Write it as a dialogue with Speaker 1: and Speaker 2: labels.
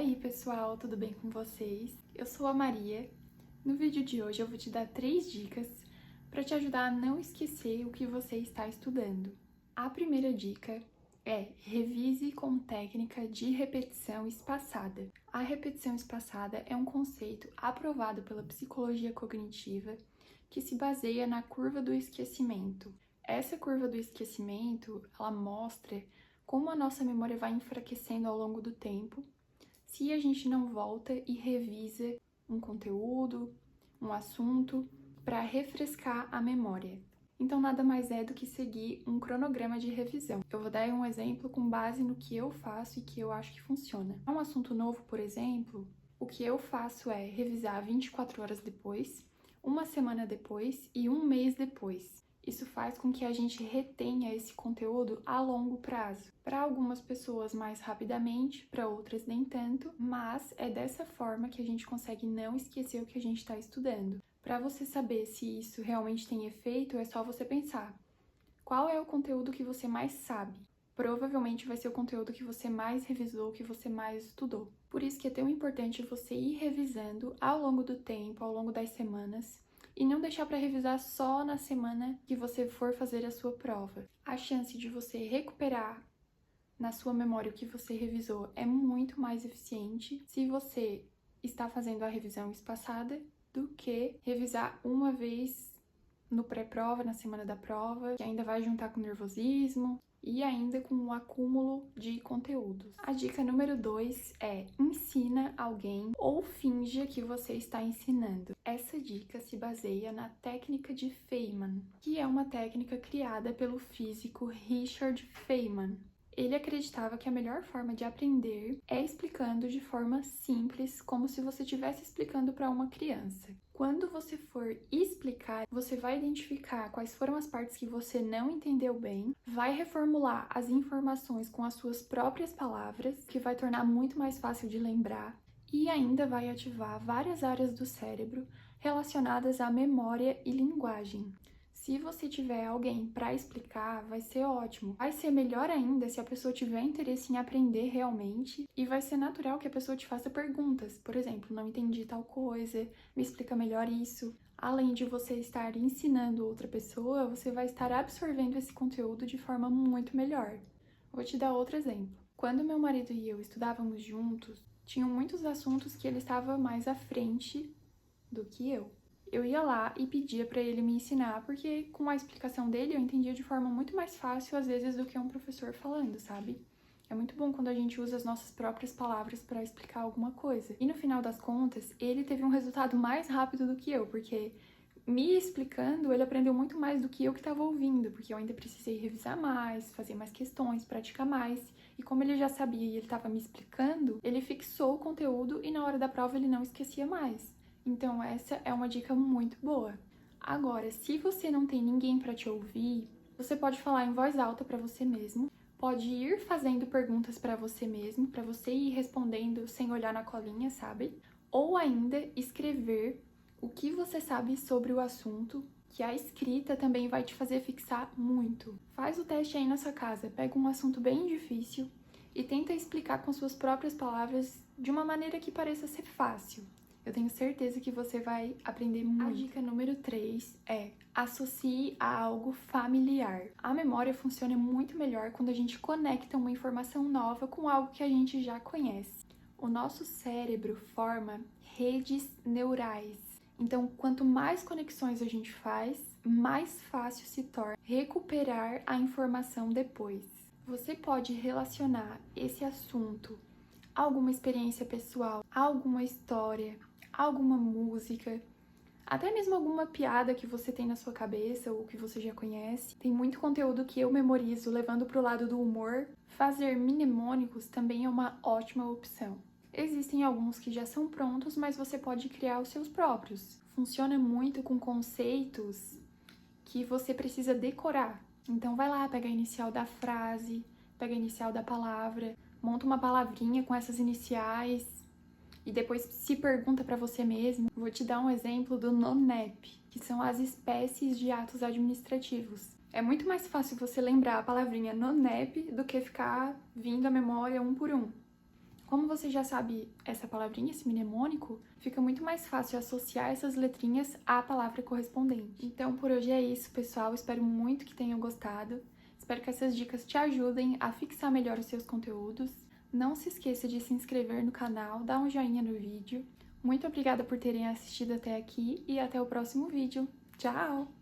Speaker 1: aí pessoal, tudo bem com vocês? Eu sou a Maria. No vídeo de hoje eu vou te dar 3 dicas para te ajudar a não esquecer o que você está estudando. A primeira dica é: revise com técnica de repetição espaçada. A repetição espaçada é um conceito aprovado pela psicologia cognitiva que se baseia na curva do esquecimento. Essa curva do esquecimento, ela mostra como a nossa memória vai enfraquecendo ao longo do tempo se a gente não volta e revisa um conteúdo, um assunto, para refrescar a memória. Então, nada mais é do que seguir um cronograma de revisão. Eu vou dar um exemplo com base no que eu faço e que eu acho que funciona. Um assunto novo, por exemplo, o que eu faço é revisar 24 horas depois, uma semana depois e um mês depois. Isso faz com que a gente retenha esse conteúdo a longo prazo. Para algumas pessoas mais rapidamente, para outras nem tanto, mas é dessa forma que a gente consegue não esquecer o que a gente está estudando. Para você saber se isso realmente tem efeito, é só você pensar: qual é o conteúdo que você mais sabe? Provavelmente vai ser o conteúdo que você mais revisou, que você mais estudou. Por isso que é tão importante você ir revisando ao longo do tempo, ao longo das semanas, e não deixar para revisar só na semana que você for fazer a sua prova. A chance de você recuperar na sua memória o que você revisou é muito mais eficiente se você está fazendo a revisão espaçada do que revisar uma vez no pré-prova, na semana da prova, que ainda vai juntar com nervosismo e ainda com o acúmulo de conteúdos. A dica número 2 é: ensina alguém ou finja que você está ensinando. Essa dica se baseia na técnica de Feynman, que é uma técnica criada pelo físico Richard Feynman. Ele acreditava que a melhor forma de aprender é explicando de forma simples, como se você estivesse explicando para uma criança. Quando você for explicar, você vai identificar quais foram as partes que você não entendeu bem, vai reformular as informações com as suas próprias palavras, que vai tornar muito mais fácil de lembrar, e ainda vai ativar várias áreas do cérebro relacionadas à memória e linguagem. Se você tiver alguém para explicar, vai ser ótimo. Vai ser melhor ainda se a pessoa tiver interesse em aprender realmente, e vai ser natural que a pessoa te faça perguntas. Por exemplo, não entendi tal coisa, me explica melhor isso. Além de você estar ensinando outra pessoa, você vai estar absorvendo esse conteúdo de forma muito melhor. Vou te dar outro exemplo. Quando meu marido e eu estudávamos juntos, tinham muitos assuntos que ele estava mais à frente do que eu. Eu ia lá e pedia para ele me ensinar, porque com a explicação dele eu entendia de forma muito mais fácil, às vezes, do que um professor falando, sabe? É muito bom quando a gente usa as nossas próprias palavras para explicar alguma coisa. E no final das contas, ele teve um resultado mais rápido do que eu, porque me explicando, ele aprendeu muito mais do que eu que estava ouvindo, porque eu ainda precisei revisar mais, fazer mais questões, praticar mais. E como ele já sabia e ele estava me explicando, ele fixou o conteúdo e na hora da prova ele não esquecia mais. Então essa é uma dica muito boa. Agora, se você não tem ninguém para te ouvir, você pode falar em voz alta para você mesmo, pode ir fazendo perguntas para você mesmo, para você ir respondendo sem olhar na colinha, sabe? Ou ainda escrever o que você sabe sobre o assunto, que a escrita também vai te fazer fixar muito. Faz o teste aí na sua casa, pega um assunto bem difícil e tenta explicar com suas próprias palavras de uma maneira que pareça ser fácil. Eu tenho certeza que você vai aprender muito. A dica número 3 é: associe a algo familiar. A memória funciona muito melhor quando a gente conecta uma informação nova com algo que a gente já conhece. O nosso cérebro forma redes neurais. Então, quanto mais conexões a gente faz, mais fácil se torna recuperar a informação depois. Você pode relacionar esse assunto a alguma experiência pessoal, a alguma história, alguma música, até mesmo alguma piada que você tem na sua cabeça ou que você já conhece. Tem muito conteúdo que eu memorizo levando para o lado do humor. Fazer mnemônicos também é uma ótima opção. Existem alguns que já são prontos, mas você pode criar os seus próprios. Funciona muito com conceitos que você precisa decorar. Então vai lá, pega a inicial da frase, pega a inicial da palavra, monta uma palavrinha com essas iniciais e depois se pergunta para você mesmo. Vou te dar um exemplo do NONEP, que são as espécies de atos administrativos. É muito mais fácil você lembrar a palavrinha NONEP do que ficar vindo à memória um por um. Como você já sabe essa palavrinha, esse mnemônico, fica muito mais fácil associar essas letrinhas à palavra correspondente. Então, por hoje é isso, pessoal. Espero muito que tenham gostado. Espero que essas dicas te ajudem a fixar melhor os seus conteúdos. Não se esqueça de se inscrever no canal, dar um joinha no vídeo. Muito obrigada por terem assistido até aqui e até o próximo vídeo. Tchau!